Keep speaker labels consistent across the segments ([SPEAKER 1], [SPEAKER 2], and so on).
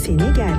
[SPEAKER 1] Sénégal.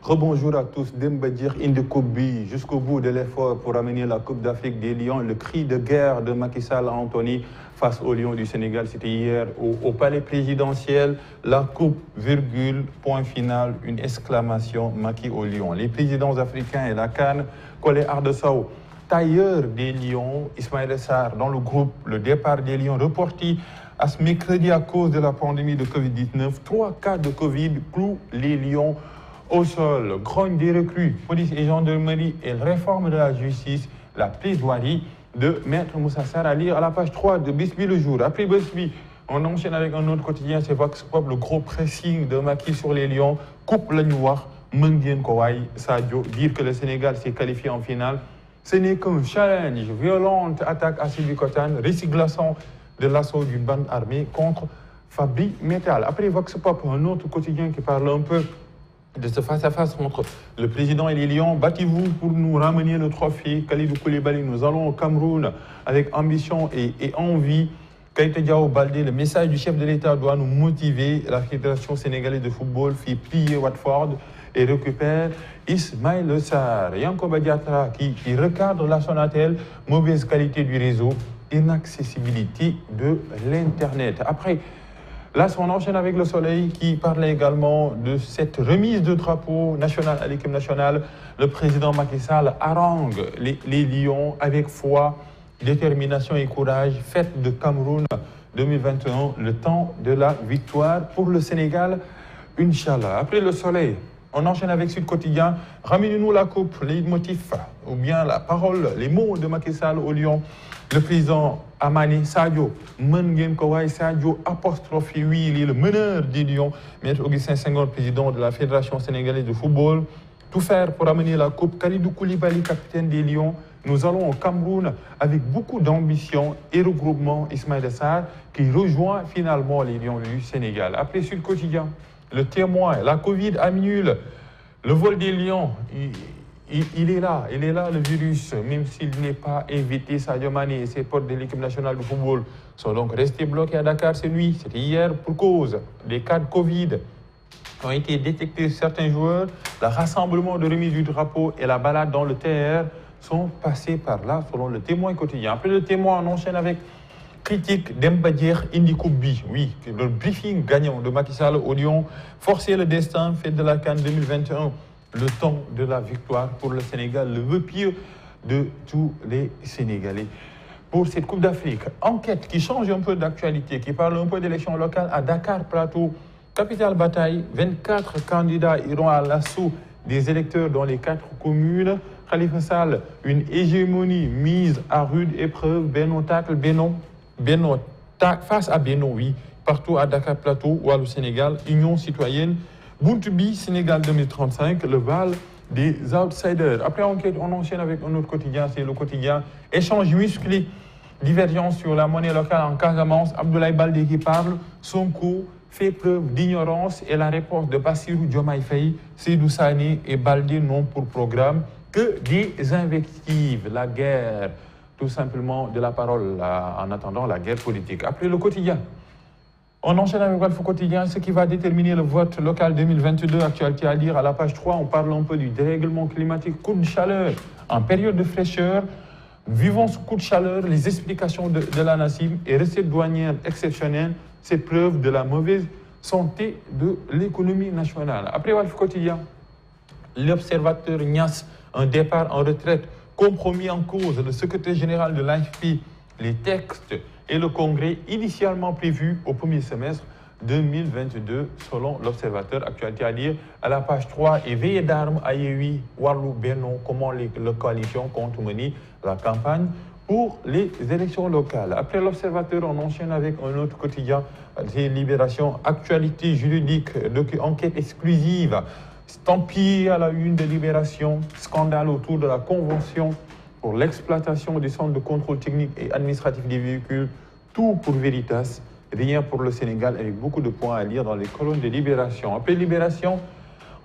[SPEAKER 2] Rebonjour à tous. Demba Dir Indekoubi, jusqu'au bout de l'effort pour amener la Coupe d'Afrique des Lions. Le cri de guerre de Macky Sall à Anthony face aux Lions du Sénégal, c'était hier au palais présidentiel. La coupe, virgule, point final, une exclamation, Macky aux Lions. Les présidents africains et la CAN, Collé Ardessao, tailleur des Lions, Ismaël Sarr, dans le groupe, le départ des Lions reporté à ce mercredi à cause de la pandémie de Covid-19. 3 cas de Covid clouent les Lions au sol. Grogne des recrues, police et gendarmerie et réforme de la justice, la plaidoirie de Maître Moussa Sarr à lire à la page 3 de Bisby le jour. Après Bisby, on enchaîne avec un autre quotidien, c'est Vox Pop, le gros pressing de Macky sur les Lions. Coupe le noir, Mungien Kouaï, Sadio, dire que le Sénégal s'est qualifié en finale. Ce n'est qu'un challenge, violente attaque à Sibikotan, récit glaçant de l'assaut d'une bande armée contre Fabri Metal. Après Vox Pop, un autre quotidien qui parle un peu de ce face-à-face entre le président et les Lions. Battez-vous pour nous ramener le trophée. Khalidou Koulibaly, nous allons au Cameroun avec ambition et envie. Keïta Diao Baldé, le message du chef de l'État doit nous motiver. La Fédération sénégalaise de football fait plier Watford et récupère Ismaël Sarr. Yankoba Diatra qui recadre la Sonatel, mauvaise qualité du réseau, inaccessibilité de l'Internet. Après, là, on enchaîne avec Le Soleil qui parlait également de cette remise de drapeau national à l'équipe nationale. Le président Macky Sall harangue les Lions avec foi, détermination et courage. Fête de Cameroun 2021, le temps de la victoire pour le Sénégal, Inch'Allah. Après Le Soleil, on enchaîne avec Sud Quotidien. Ramenez-nous la coupe, les motifs ou bien la parole, les mots de Macky Sall au Lion. Le président Amani Sadio, Mungen Kouaï Sadio, apostrophe, oui, il est le meneur des Lions. Maître Augustin Senghor, président de la Fédération sénégalaise de football. Tout faire pour amener la coupe. Khalidou Koulibaly, capitaine des Lions. Nous allons au Cameroun avec beaucoup d'ambition et regroupement. Ismaël Sarr qui rejoint finalement les Lions du Sénégal. Après Sud Quotidien, le témoin, la Covid annule le vol des Lions. Il est là, le virus, même s'il n'est pas évité. Sadio Mané et ses potes de l'équipe nationale de football sont donc restés bloqués à Dakar. C'est lui, c'était hier pour cause des cas de Covid ont été détectés certains joueurs. Le rassemblement de remise du drapeau et la balade dans le TR sont passés par là, selon le témoin quotidien. Après le témoin, on enchaîne avec critique Demba Dir Indekoubi. Oui, le briefing gagnant de Macky Sall au Lyon, forcer le destin, fête de la CAN 2021. Le temps de la victoire pour le Sénégal, le vœu pieux de tous les Sénégalais. Pour cette Coupe d'Afrique, enquête qui change un peu d'actualité, qui parle un peu d'élections locales à Dakar Plateau, capitale bataille, 24 candidats iront à l'assaut des électeurs dans les 4 communes. Khalifa Sall, une hégémonie mise à rude épreuve, Beno tacle Beno face à Beno, oui, partout à Dakar Plateau ou au Sénégal, Union citoyenne, Buntubi, Sénégal 2035, le Val des outsiders. Après enquête, on enchaîne avec un autre quotidien, c'est le quotidien Échange musclé, divergence sur la monnaie locale en Casamance. Abdoulaye Baldé qui parle, Sonko fait preuve d'ignorance et la réponse de Bassirou Diomaye Faye, Seydou Sané et Baldé n'ont pour programme que des invectives, la guerre, tout simplement de la parole en attendant la guerre politique. Après le quotidien, on enchaîne avec Walf Quotidien, ce qui va déterminer le vote local 2022. Actualité à lire à la page 3. On parle un peu du dérèglement climatique, coup de chaleur en période de fraîcheur. Vivons ce coup de chaleur, les explications de la NACIM et recettes douanières exceptionnelles. C'est preuve de la mauvaise santé de l'économie nationale. Après Walf Quotidien, l'observateur Nias, un départ en retraite, compromis en cause, le secrétaire général de l'AFP, les textes et le congrès initialement prévu au premier semestre 2022, selon l'observateur. Actualité à lire à la page 3. Et veillée d'armes à Yehui, Warlou, Benon, comment les coalitions comptent mener la campagne pour les élections locales. Après l'observateur, on enchaîne avec un autre quotidien, c'est Libération, actualité juridique, enquête exclusive. Stampillé à la une de Libération, scandale autour de la convention pour l'exploitation des centres de contrôle technique et administratif des véhicules, tout pour Veritas, rien pour le Sénégal, avec beaucoup de points à lire dans les colonnes de Libération. Après Libération,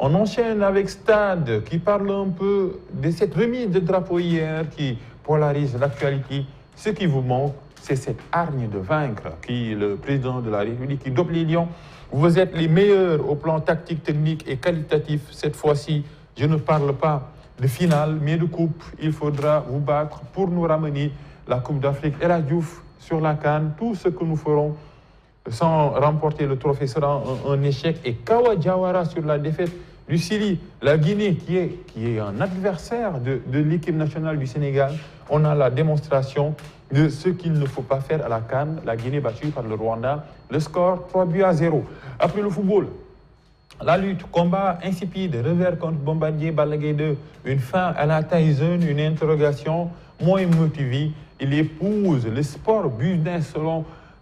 [SPEAKER 2] on enchaîne avec Stade, qui parle un peu de cette remise de drapeau hier, qui polarise l'actualité. Ce qui vous manque, c'est cette hargne de vaincre qui le président de la République, qui dope les Lions. Vous êtes les meilleurs au plan tactique, technique et qualitatif. Cette fois-ci, je ne parle pas de finale, mais de coupe. Il faudra vous battre pour nous ramener la Coupe d'Afrique. El Hadji Diouf sur la CAN, tout ce que nous ferons sans remporter le trophée sera un échec. Et Kawa Diawara sur la défaite du Syrie, la Guinée qui est un adversaire de l'équipe nationale du Sénégal. On a la démonstration de ce qu'il ne faut pas faire à la CAN. La Guinée battue par le Rwanda. Le score 3-0. Après le football, la lutte, combat insipide, revers contre Bombardier, Balaguer 2, une fin à la Tyson, une interrogation moins motivée. Il épouse le sport business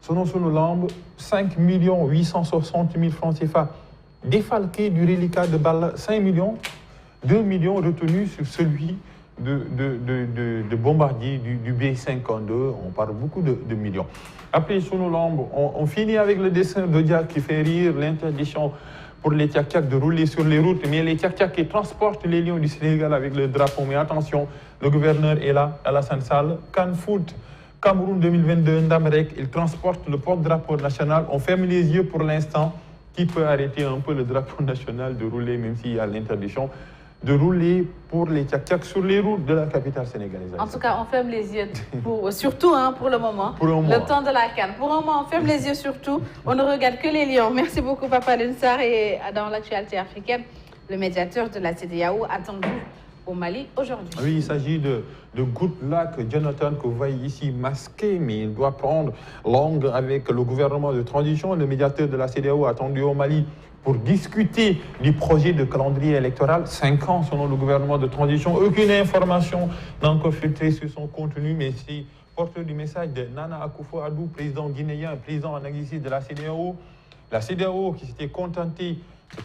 [SPEAKER 2] selon son lambe, 5 860 000 francs CFA. Défalqué du reliquat de Balla, 5 millions, 2 millions retenus sur celui de Bombardier, du B52. On parle beaucoup de millions. Après, sur nos lambes, on finit avec le dessin de Diak qui fait rire, l'interdiction pour les tchak-tchak de rouler sur les routes, mais les tchak-tchak qui transportent les lions du Sénégal avec le drapeau. Mais attention, le gouverneur est là, Alassane Sall. CAN Foot, Cameroun 2022, Ndamerek, il transporte le porte-drapeau national. On ferme les yeux pour l'instant. Qui peut arrêter un peu le drapeau national de rouler, même s'il y a l'interdiction, de rouler pour les tchak-tchak sur les routes de la capitale sénégalaise.
[SPEAKER 1] En tout cas, on ferme les yeux, surtout pour le moment.
[SPEAKER 2] Pour le
[SPEAKER 1] temps de la CAN. Pour le moment, on ferme les yeux surtout. On ne regarde que les lions. Merci beaucoup, Papa Alioune Sarr. Et dans l'actualité africaine, le médiateur de la CEDEAO attendu au Mali aujourd'hui.
[SPEAKER 2] Oui, il s'agit de Goodluck Jonathan que vous voyez ici masqué, mais il doit prendre langue avec le gouvernement de transition. Le médiateur de la CEDEAO attendu au Mali pour discuter du projet de calendrier électoral. 5 ans selon le gouvernement de transition. Aucune information n'a encore filtré sur son contenu, mais c'est porteur du message de Nana Akufo-Addo, président guinéen, président en exercice de la CEDEAO. La CEDEAO qui s'était contentée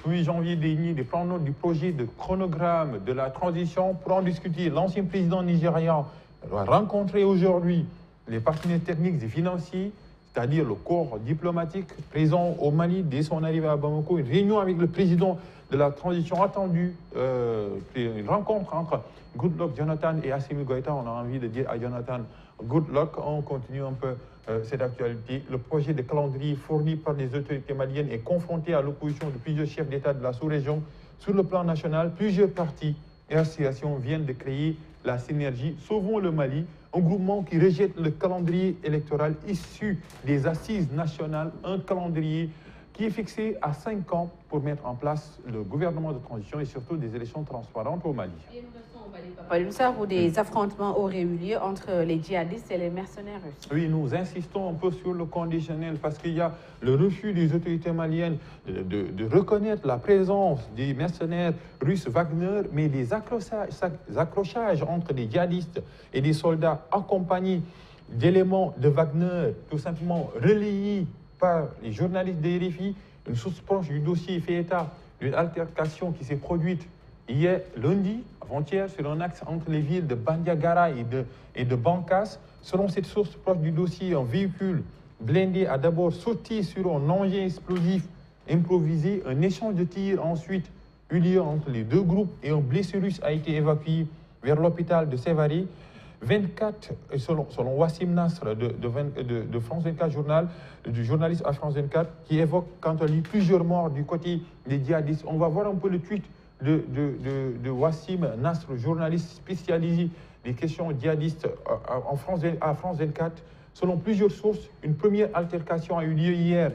[SPEAKER 2] le 1er janvier dernier de prendre note du projet de chronogramme de la transition pour en discuter. L'ancien président nigérian va rencontrer aujourd'hui les partenaires techniques et financiers, c'est-à-dire le corps diplomatique présent au Mali dès son arrivée à Bamako. Une réunion avec le président de la transition attendue, une rencontre entre Goodluck Jonathan et Assimi Goïta. On a envie de dire à Jonathan, good luck. On continue un peu cette actualité. Le projet de calendrier fourni par les autorités maliennes est confronté à l'opposition de plusieurs chefs d'État de la sous-région. Sur le plan national, plusieurs partis et associations viennent de créer la synergie Sauvons le Mali, un groupement qui rejette le calendrier électoral issu des assises nationales, un calendrier qui est fixé à 5 ans pour mettre en place le gouvernement de transition et surtout des élections transparentes au Mali.
[SPEAKER 1] Et nous restons au Mali, Papa Alioune Sarr, où des affrontements auraient eu lieu entre les djihadistes et les mercenaires russes.
[SPEAKER 2] Oui, nous insistons un peu sur le conditionnel parce qu'il y a le refus des autorités maliennes de reconnaître la présence des mercenaires russes Wagner, mais des accrochages entre des djihadistes et des soldats accompagnés d'éléments de Wagner, tout simplement relayés par les journalistes de RFI. Une source proche du dossier fait état d'une altercation qui s'est produite hier lundi, avant-hier, sur un axe entre les villes de Bandiagara et de Bankas. Selon cette source proche du dossier, un véhicule blindé a d'abord sauté sur un engin explosif improvisé. Un échange de tirs ensuite eu lieu entre les deux groupes et un blessé russe a été évacué vers l'hôpital de Sévaré. 24, selon Wassim Nasr de France 24 Journal, du journaliste à France 24, qui évoque quant à lui plusieurs morts du côté des djihadistes. On va voir un peu le tweet de Wassim Nasr, journaliste spécialisé des questions djihadistes à France 24. Selon plusieurs sources, une première altercation a eu lieu hier,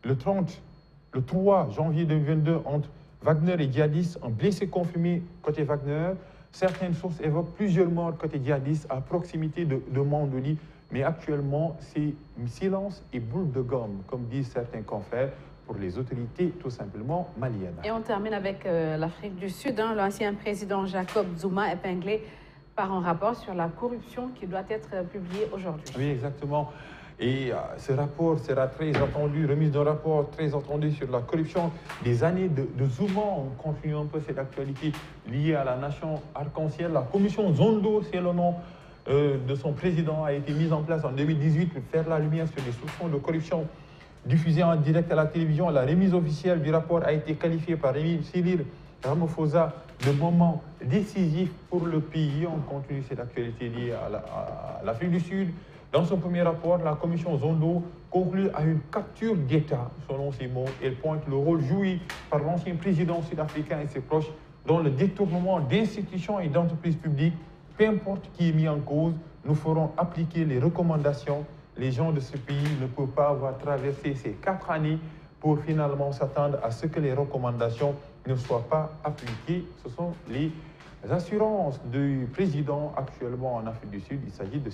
[SPEAKER 2] le 3 janvier 2022, entre Wagner et djihadistes. Un blessé confirmé côté Wagner. Certaines sources évoquent plusieurs morts côté djihadistes à proximité de Mandoli. Mais actuellement, c'est silence et boule de gomme, comme disent certains confrères, pour les autorités tout simplement maliennes.
[SPEAKER 1] Et on termine avec l'Afrique du Sud. L'ancien président Jacob Zuma épinglé par un rapport sur la corruption qui doit être publié aujourd'hui.
[SPEAKER 2] Oui, exactement. Et ce rapport sera très attendu, remise d'un rapport très attendu sur la corruption des années de Zuma. On continue un peu cette actualité liée à la nation arc-en-ciel. La commission Zondo, c'est le nom de son président, a été mise en place en 2018 pour faire la lumière sur les soupçons de corruption diffusés en direct à la télévision. La remise officielle du rapport a été qualifiée par Cyril Ramaphosa de moment décisif pour le pays. On continue cette actualité liée à l'Afrique du Sud. Dans son premier rapport, la commission Zondo conclut à une capture d'État. Selon ses mots, elle pointe le rôle joué par l'ancien président sud-africain et ses proches dans le détournement d'institutions et d'entreprises publiques. Peu importe qui est mis en cause, nous ferons appliquer les recommandations. Les gens de ce pays ne peuvent pas avoir traversé ces 4 années pour finalement s'attendre à ce que les recommandations ne soient pas appliquées. Ce sont les assurances du président actuellement en Afrique du Sud. Il s'agit de